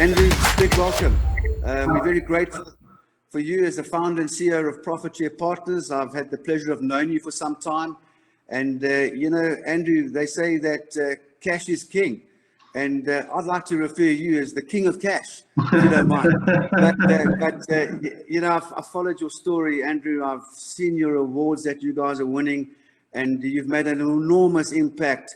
Andrew, big welcome. We're very grateful for you as the founder and CEO of ProfitShare Partners. I've had the pleasure of knowing you for some time. And, Andrew, they say that cash is king. And I'd like to refer you as the king of cash, if you don't mind. I've followed your story, Andrew. I've seen your awards that you guys are winning, and you've made an enormous impact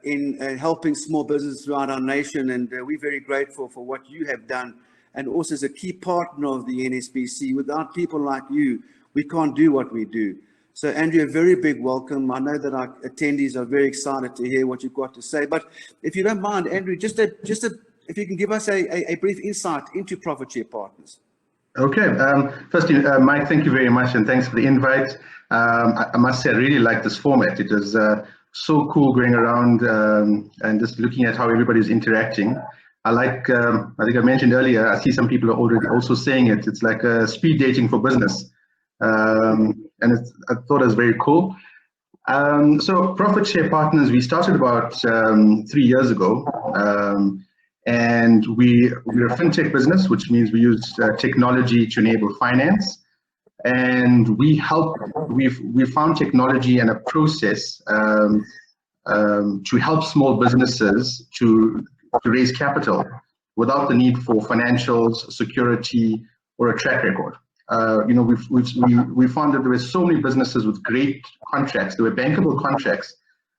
in helping small business throughout our nation. And we're very grateful for what you have done. And also as a key partner of the NSBC. Without people like you, we can't do what we do. So, Andrew, a very big welcome. I know that our attendees are very excited to hear what you've got to say. But if you don't mind, Andrew, if you can give us a brief insight into ProfitShare Partners. Okay. Firstly, Mike, thank you very much, and thanks for the invite. I must say, I really like this format. It was so cool going around and just looking at how everybody's interacting. I think I mentioned earlier, I see some people are already also saying it. It's like speed dating for business. And I thought it was very cool. So ProfitShare Partners, we started about 3 years ago. And we're a fintech business, which means we use technology to enable finance. And we found technology and a process to help small businesses to raise capital without the need for financials, security, or a track record. We found that there were so many businesses with great contracts. They were bankable contracts,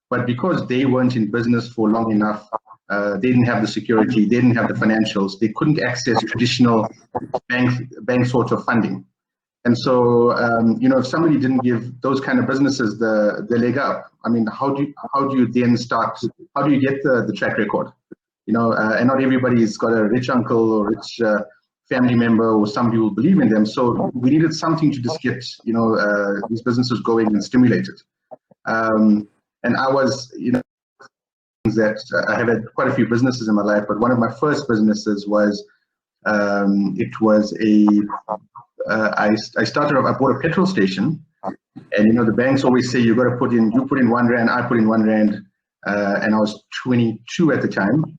but because they weren't in business for long enough, they didn't have the security, they didn't have the financials, they couldn't access traditional bank sort of funding. And so, if somebody didn't give those kind of businesses the leg up, I mean, how do you then start? How do you get the track record? And not everybody's got a rich uncle or rich family member, or some people believe in them. So we needed something to just get these businesses going and stimulated. And I was that I have had quite a few businesses in my life, but one of my first businesses was I bought a petrol station, and the banks always say you put in R1, I put in R1, and I was 22 at the time,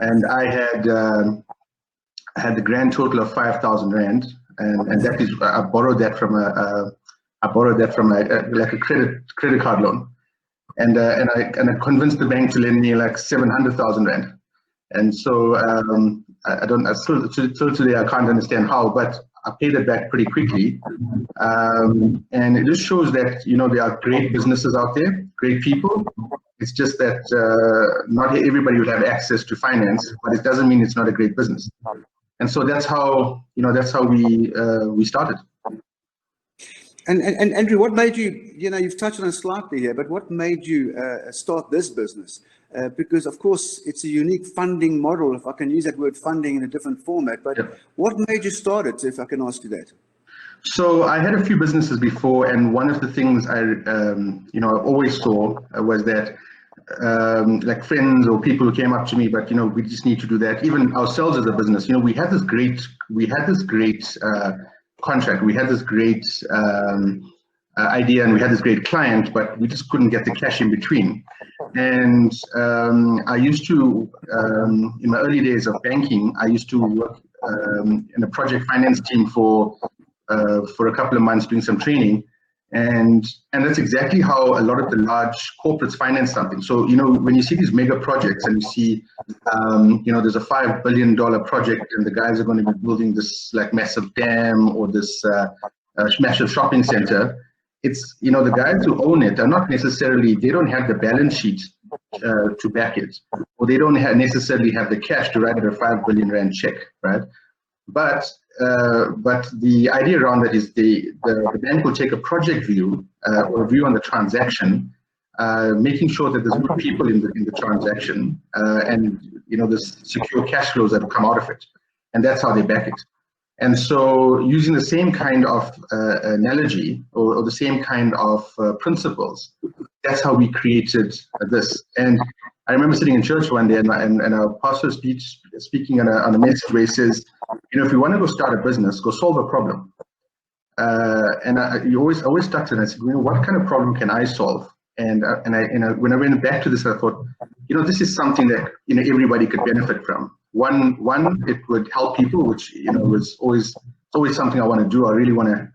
and I had the grand total of 5,000 rand, and that is I borrowed that from like a credit card loan, and I convinced the bank to lend me like 700,000 rand, and so still today I can't understand how, but I paid it back pretty quickly, and it just shows that there are great businesses out there, great people. It's just that not everybody will have access to finance, but it doesn't mean it's not a great business. And so that's how we started. And Andrew, what made you, you've touched on it slightly here, but what made you start this business? Because of course it's a unique funding model, if I can use that word funding in a different format, but yeah. What made you start it, if I can ask you that? So I had a few businesses before, and one of the things I always saw was that like friends or people who came up to me, but we just need to do that. Even ourselves as a business, we had this great contract, we had this great idea, and we had this great client, but we just couldn't get the cash in between. And I used to, in my early days of banking, I used to work in a project finance team for a couple of months doing some training. And that's exactly how a lot of the large corporates finance something. So, when you see these mega projects and you see, there's a $5 billion project and the guys are going to be building this like massive dam or this massive shopping center, it's, the guys who own it are not necessarily, they don't have the balance sheet to back it, or they don't necessarily have the cash to write a 5 billion rand check, right? But the idea around that is the bank will take a project view or a view on the transaction, making sure that there's good people in the transaction, and there's secure cash flows that will come out of it, and that's how they back it. And so, using the same kind of analogy or the same kind of principles, that's how we created this. And I remember sitting in church one day, and our pastor speaking on a message where he says, if you want to go start a business, go solve a problem. And I always stuck to it. And I said, what kind of problem can I solve? And when I went back to this, I thought, this is something that everybody could benefit from. One, it would help people, which was always something I want to do. I really want to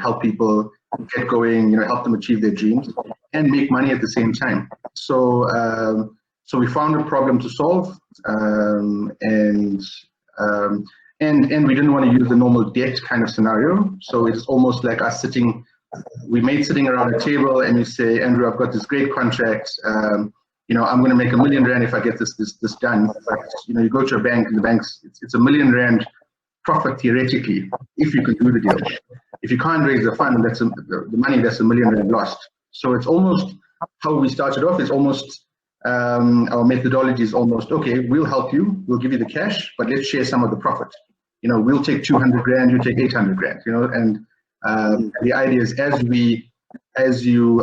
help people get going, help them achieve their dreams and make money at the same time. So we found a problem to solve, and we didn't want to use the normal debt kind of scenario. So it's almost like us sitting around a table, and you say, Andrew, I've got this great contract. I'm going to make R1 million if I get this done. But you go to a bank, and the bank's it's R1 million profit theoretically if you can do the deal. If you can't raise the fund, that's the money. That's R1 million lost. So it's almost how we started off. It's almost our methodology is almost, okay, we'll help you, we'll give you the cash, but let's share some of the profit. We'll take 200 grand, you take 800 grand. And the idea is as you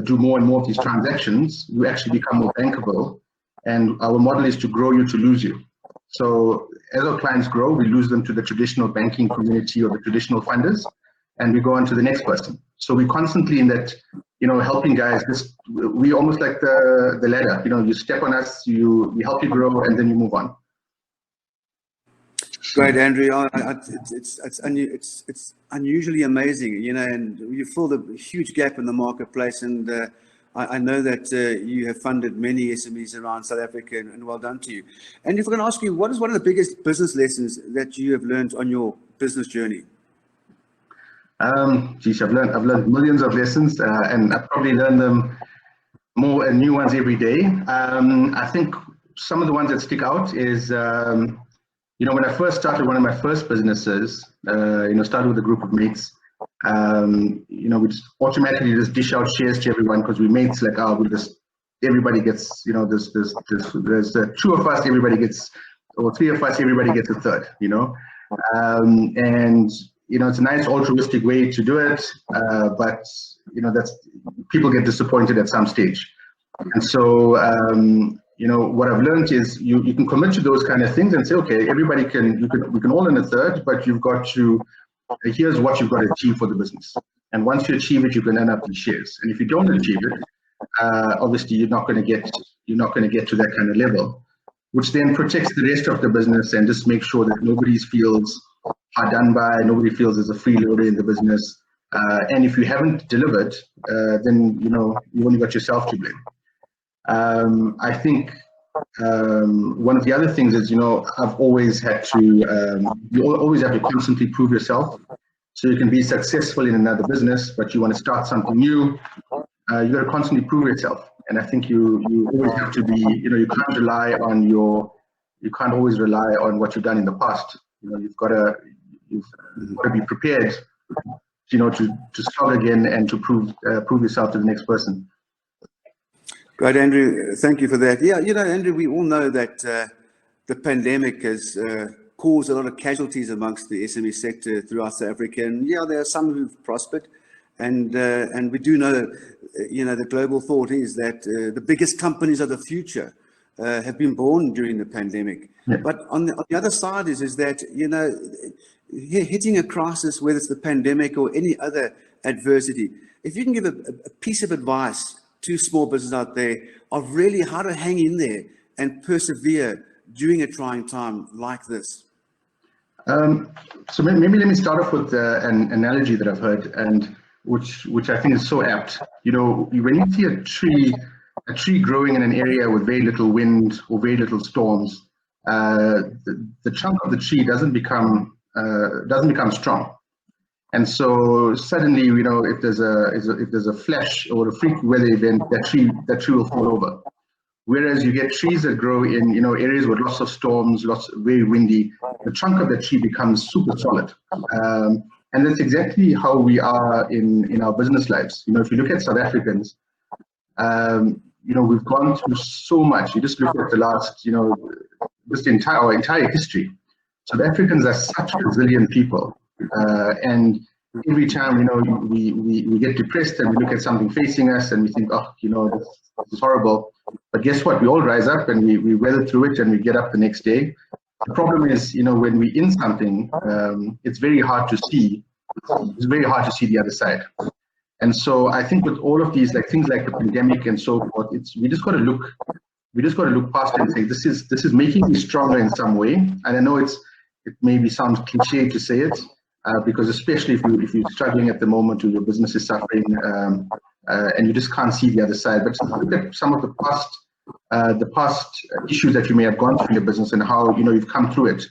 do more and more of these transactions, you actually become more bankable. And our model is to grow you to lose you. So as our clients grow, we lose them to the traditional banking community or the traditional funders, and we go on to the next person. So we're constantly in that, helping guys. We almost like the ladder. You step on us, we help you grow, and then you move on. Great, Andrew. It's unusually amazing, and you filled a huge gap in the marketplace, and I know that you have funded many SMEs around South Africa, and well done to you. And if I can ask you, what is one of the biggest business lessons that you have learned on your business journey? I've learned millions of lessons, and I probably learn them more and new ones every day. I think some of the ones that stick out is, when I first started one of my first businesses, started with a group of mates. We just automatically dish out shares to everyone because we mates, like, everybody gets, there's two of us, everybody gets, or three of us, everybody gets a third, and it's a nice altruistic way to do it, but that's, people get disappointed at some stage. And so what I've learned is you can commit to those kind of things and say, okay, we can all earn a third, but you've got to, here's what you've got to achieve for the business. And once you achieve it, you can earn up the shares. And if you don't achieve it, obviously you're not going to get to that kind of level, which then protects the rest of the business and just makes sure that nobody feels hard done by, nobody feels there's a freeloader in the business. And if you haven't delivered, then you only got yourself to blame. I think one of the other things is, I've always had to, you always have to constantly prove yourself. So you can be successful in another business, but you want to start something new, you got to constantly prove yourself. And I think you always have to be, you can't always rely on what you've done in the past. You've got to be prepared, to start again and to prove yourself to the next person. Great, Andrew. Thank you for that. Yeah, Andrew, we all know that the pandemic has caused a lot of casualties amongst the SME sector throughout South Africa. And yeah, there are some who've prospered. And we do know, the global thought is that the biggest companies of the future have been born during the pandemic. Yeah. But on the other side is that, hitting a crisis, whether it's the pandemic or any other adversity, if you can give a piece of advice to small business out there of really how to hang in there and persevere during a trying time like this. So maybe let me start off with an analogy that I've heard, and which I think is so apt. When you see a tree growing in an area with very little wind or very little storms, the trunk of the tree doesn't become strong. And so suddenly, if there's a flash or a freak weather event, that tree will fall over. Whereas you get trees that grow in areas with lots of storms, very windy, the trunk of the tree becomes super solid. And that's exactly how we are in our business lives. If you look at South Africans, we've gone through so much. You just look at the last, our entire history. South Africans are such resilient people, and every time we get depressed and we look at something facing us and we think, this is horrible. But guess what? We all rise up and we weather through it and we get up the next day. The problem is, when we're in something, it's very hard to see. It's very hard to see the other side. And so I think with all of these, like things like the pandemic and so forth, we just got to look we just got to look past it and say, this is making me stronger in some way. And I know it maybe sounds cliche to say it, because especially if you're struggling at the moment or your business is suffering, and you just can't see the other side. But look at some of the past issues that you may have gone through in your business and how you've come through it.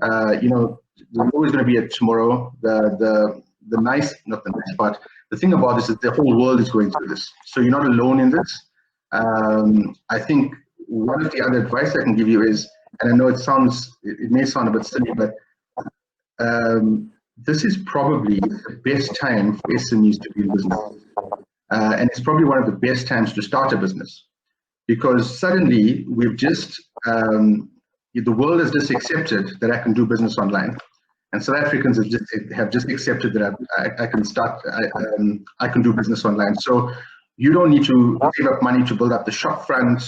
There's always going to be a tomorrow. The nice, not the nice part. The thing about this is the whole world is going through this, so you're not alone in this. I think one of the other advice I can give you is, and I know it may sound a bit silly, but this is probably the best time for SMEs to be in business. And it's probably one of the best times to start a business, because suddenly we've just, the world has just accepted that I can do business online. And South Africans have just accepted that I can do business online. So you don't need to save up money to build up the shop front,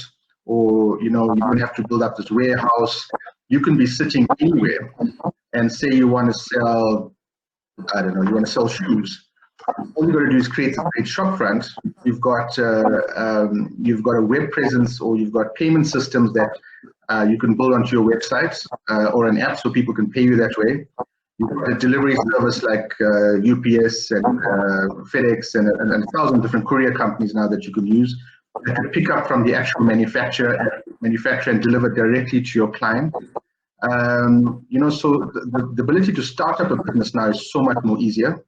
or you don't have to build up this warehouse. You can be sitting anywhere and say you want to sell, I don't know, you want to sell shoes. All you got to do is create a great shop front. You've got a web presence, or you've got payment systems that you can build onto your website, or an app so people can pay you that way. You've got a delivery service like UPS and FedEx and 1,000 different courier companies now that you can use, that can pick up from the actual manufacturer and deliver directly to your client. So the ability to start up a business now is so much more easier.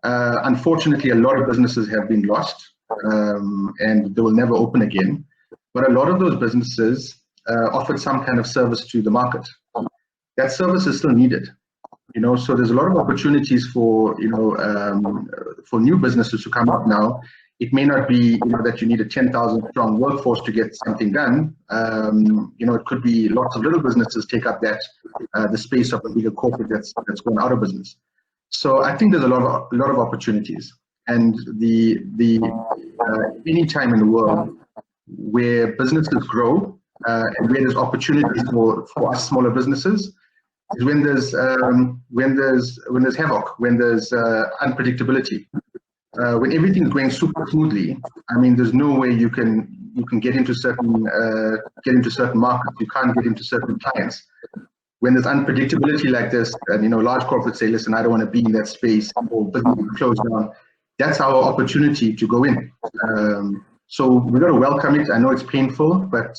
Unfortunately, a lot of businesses have been lost, and they will never open again. But a lot of those businesses offered some kind of service to the market. That service is still needed. So there's a lot of opportunities for new businesses to come up now. It may not be that you need a 10,000 strong workforce to get something done. It could be lots of little businesses take up that the space of a bigger corporate that's gone out of business. So I think there's a lot of opportunities, and any time in the world where businesses grow and where there's opportunities for us smaller businesses is when there's havoc, when there's unpredictability, when everything's going super smoothly. I mean, there's no way you can get into certain markets. You can't get into certain clients. When there's unpredictability like this, and large corporates say, "Listen, I don't want to be in that space," or business close down. That's our opportunity to go in. So we've got to welcome it. I know it's painful, but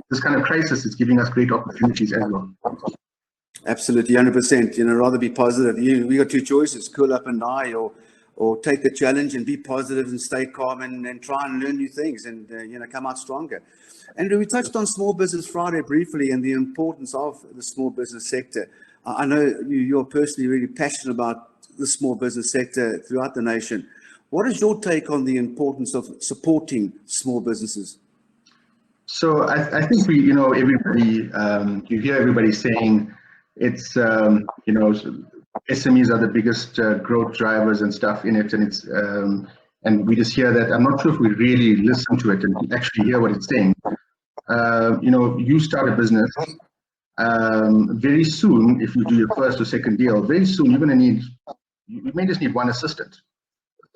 this kind of crisis is giving us great opportunities as well. Absolutely, 100%. Rather be positive. We got two choices: curl up and die, or take the challenge and be positive and stay calm and try and learn new things and come out stronger. Andrew, we touched on Small Business Friday briefly and the importance of the small business sector. I know you're personally really passionate about the small business sector throughout the nation. What is your take on the importance of supporting small businesses? So I think everybody, you hear everybody saying it's, SMEs are the biggest growth drivers and stuff in it, and it's and we just hear that. I'm not sure if we really listen to it and actually hear what it's saying. You start a business, very soon, if you do your first or second deal, very soon you may just need one assistant,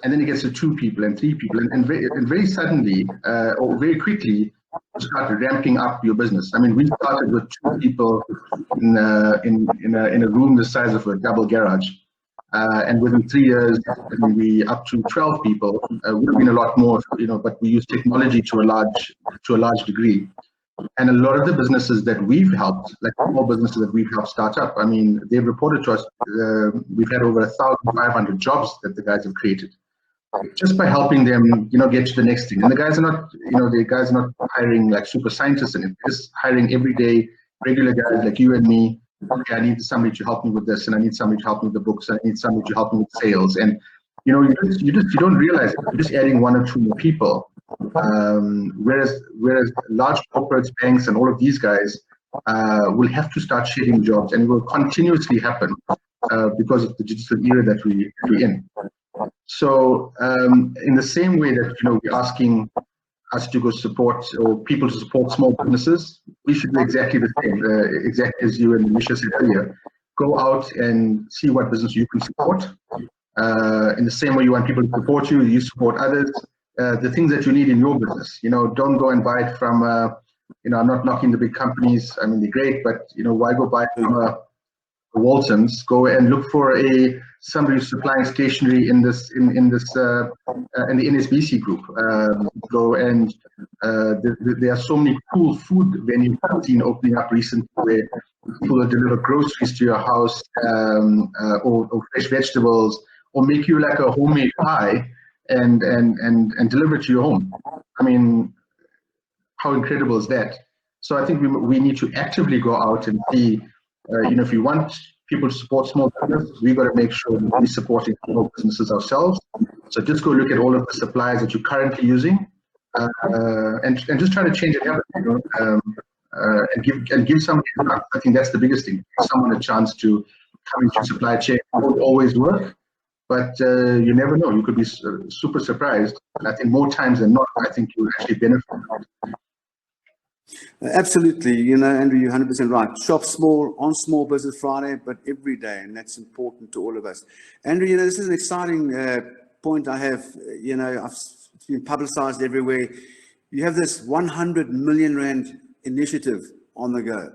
and then it gets to 2 people and 3 people, and very suddenly or very quickly you start ramping up your business. I mean, we started with 2 people in a room the size of a double garage, and within 3 years, we up to 12 people. Would have been a lot more, but we use technology to a large degree. And a lot of the businesses that we've helped, like small businesses that we've helped start up, I mean, they've reported to us, we've had over 1,500 jobs that the guys have created, just by helping them, get to the next thing. And the guys are not hiring like super scientists in it. They're just hiring everyday regular guys like you and me. Okay, I need somebody to help me with this, and I need somebody to help me with the books, and I need somebody to help me with sales. And you don't realize it. You're just adding 1 or 2 more people. Whereas large corporates, banks, and all of these guys will have to start shedding jobs, and it will continuously happen because of the digital era that we're in. So in the same way that we're asking us to go support, or people to support small businesses, we should do exactly the same, exactly as you and Misha said earlier. Go out and see what business you can support. In the same way you want people to support you, you support others. the things that you need in your business. Don't go and buy it from, I'm not knocking the big companies. I mean, they're great, but, why go buy it from Waltons? Go and look for somebody who's supplying stationery in the NSBC group. Go and there are so many cool food venues I've seen opening up recently where people will deliver groceries to your house, or fresh vegetables, or make you like a homemade pie and deliver it to your home. I mean, how incredible is that? So I think we need to actively go out and see, if we want people to support small business, we've got to make sure that we're supporting small businesses ourselves. So just go look at all of the suppliers that you're currently using, and just try to change it up, and give somebody a chance. I think that's the biggest thing. Give someone a chance to come into supply chain. It won't always work, but you never know. You could be super surprised. And I think more times than not, I think you will actually benefit from it. Absolutely, Andrew, you're 100% right. Shop small on Small Business Friday, but every day, and that's important to all of us. Andrew, this is an exciting point I have. It's been publicized everywhere. You have this 100 million rand initiative on the go.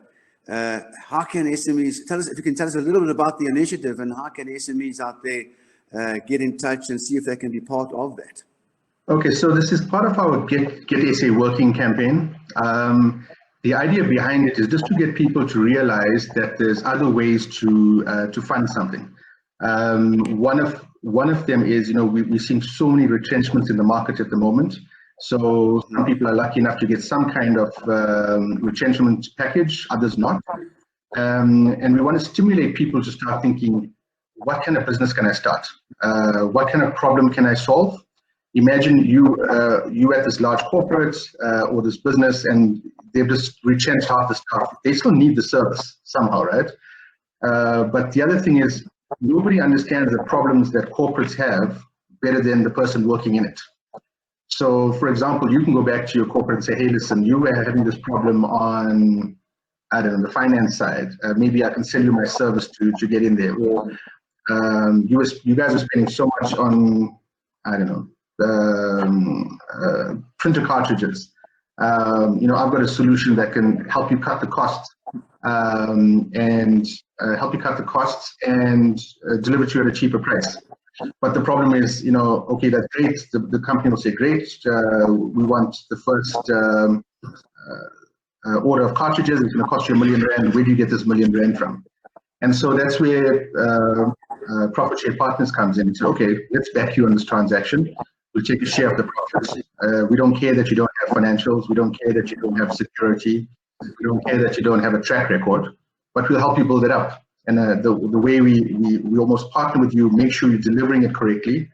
How can SMEs if you can tell us a little bit about the initiative, and how can SMEs out there get in touch and see if they can be part of that? Okay, so this is part of our Get SA working campaign. The idea behind it is just to get people to realize that there's other ways to fund something. One of them is, we're seeing so many retrenchments in the market at the moment. So some people are lucky enough to get some kind of retrenchment package, others not. And we want to stimulate people to start thinking, what kind of business can I start? What kind of problem can I solve? Imagine you at this large corporate or this business, and they've just retrenched half the staff. They still need the service somehow, right? But the other thing is, nobody understands the problems that corporates have better than the person working in it. So, for example, you can go back to your corporate and say, hey, listen, you were having this problem on, I don't know, the finance side. Maybe I can sell you my service to get in there. Or you guys are spending so much on, I don't know, printer cartridges. I've got a solution that can help you cut the costs, and deliver to you at a cheaper price. But the problem is, okay, that's great. The company will say, great, we want the first order of cartridges. It's going to cost you R1 million. Where do you get this R1 million from? And so that's where ProfitShare Partners comes in. So, okay, let's back you on this transaction. We'll take a share of the profits. We don't care that you don't have financials. We don't care that you don't have security. We don't care that you don't have a track record, but we'll help you build it up. And the way we almost partner with you, make sure you're delivering it correctly.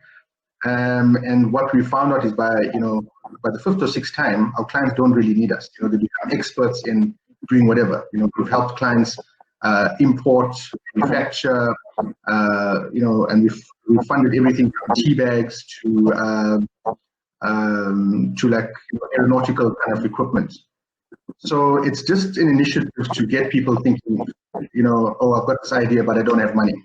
And what we found out is by the 5th or 6th time, our clients don't really need us. They become experts in doing whatever. We've helped clients import, manufacture, and we've funded everything from tea bags to like aeronautical kind of equipment. So it's just an initiative to get people thinking, oh, I've got this idea, but I don't have money.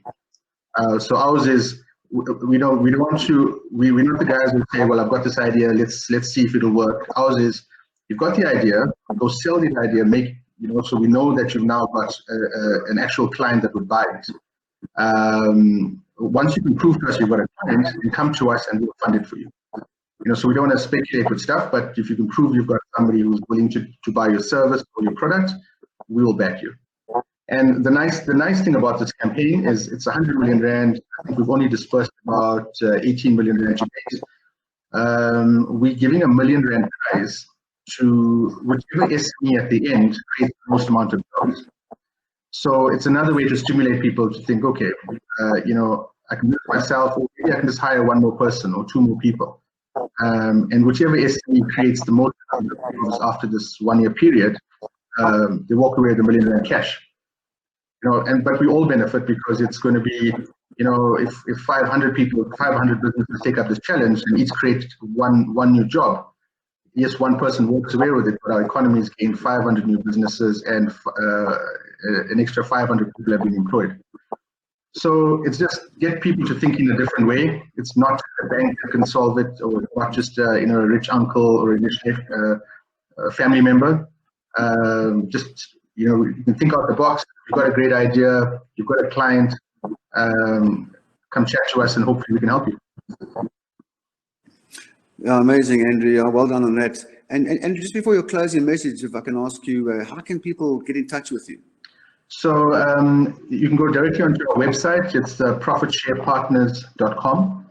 So ours is, we're not the guys who say, well, I've got this idea, let's see if it'll work. Ours is, you've got the idea, go sell the idea, so we know that you've now got an actual client that would buy it. Once you can prove to us you've got a client, you come to us and we'll fund it for you. So we don't want to speculate with stuff, but if you can prove you've got somebody who's willing to buy your service or your product, we will back you. And the nice thing about this campaign is it's 100 million rand. I think we've only dispersed about 18 million rand to date. We're giving a R1 million prize to whichever SME at the end creates the most amount of jobs. So it's another way to stimulate people to think, okay, I can do it myself, or maybe I can just hire one more person or two more people. And whichever SME creates the most jobs after this 1 year period, they walk away with R1 million cash. But we all benefit because it's going to be, if 500 businesses take up this challenge and each create one new job, yes, one person walks away with it, but our economies gain 500 new businesses and an extra 500 people have been employed. So it's just get people to think in a different way. It's not a bank that can solve it, or not just a rich uncle or a rich family member. Just you can think out the box. You've got a great idea. You've got a client. Come chat to us, and hopefully we can help you. Yeah, amazing, Andrew. Well done on that. And just before your closing message, if I can ask you, how can people get in touch with you? So you can go directly onto our website. It's ProfitSharePartners.com.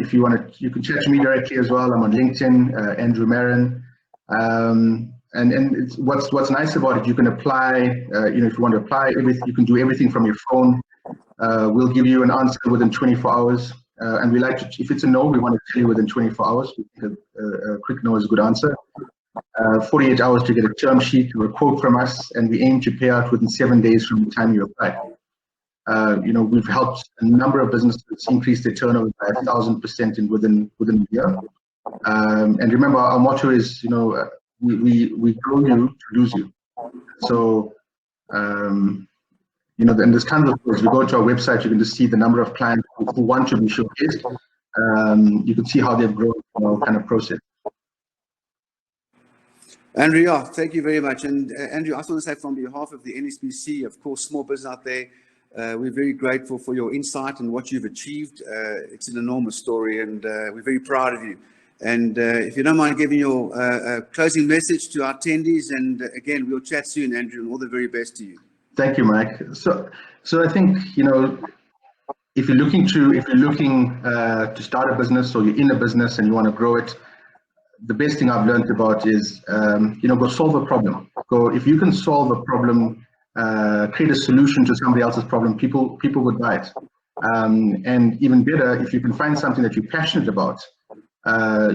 If you want to, you can chat to me directly as well. I'm on LinkedIn, Andrew Maren. And it's, what's nice about it, you can apply. If you want to apply, you can do everything from your phone. We'll give you an answer within 24 hours. And we like to, if it's a no, we want to tell you within 24 hours. We think a quick no is a good answer. 48 hours to get a term sheet or a quote from us, and we aim to pay out within 7 days from the time you apply. We've helped a number of businesses increase their turnover by 1,000% within a year. And remember, our motto is, we grow you to lose you. So, and there's tons of ways. If you go to our website, you can just see the number of clients who want to be showcased. You can see how they've grown, kind of process. Andrew, thank you very much. And Andrew, I just want to say from behalf of the NSBC, of course, small business out there, we're very grateful for your insight and what you've achieved. It's an enormous story, and we're very proud of you. And if you don't mind giving your closing message to our attendees, and again, we'll chat soon, Andrew, and all the very best to you. Thank you, Mike. So I think, if you're looking to start a business, or you're in a business and you want to grow it, the best thing I've learned about is, go solve a problem. If you can solve a problem, create a solution to somebody else's problem, people would buy it. And even better, if you can find something that you're passionate about,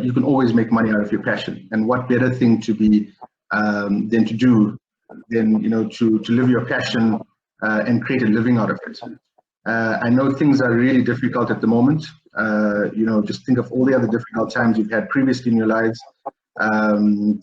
you can always make money out of your passion. And what better thing to be than to live your passion and create a living out of it. I know things are really difficult at the moment. Just think of all the other difficult times you've had previously in your lives.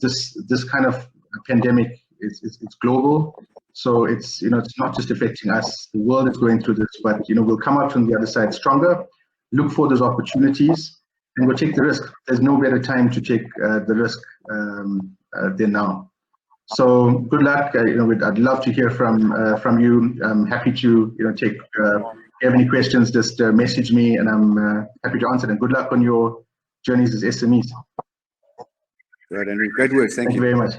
This kind of pandemic it's global, so it's not just affecting us. The world is going through this, but we'll come out from the other side stronger. Look for those opportunities, and we'll take the risk. There's no better time to take the risk than now. So good luck. I'd love to hear from you. I'm happy to take. If you have any questions, just message me, and I'm happy to answer them. Good luck on your journeys as SMEs. Right, Andrew. Great work. Thank you very much.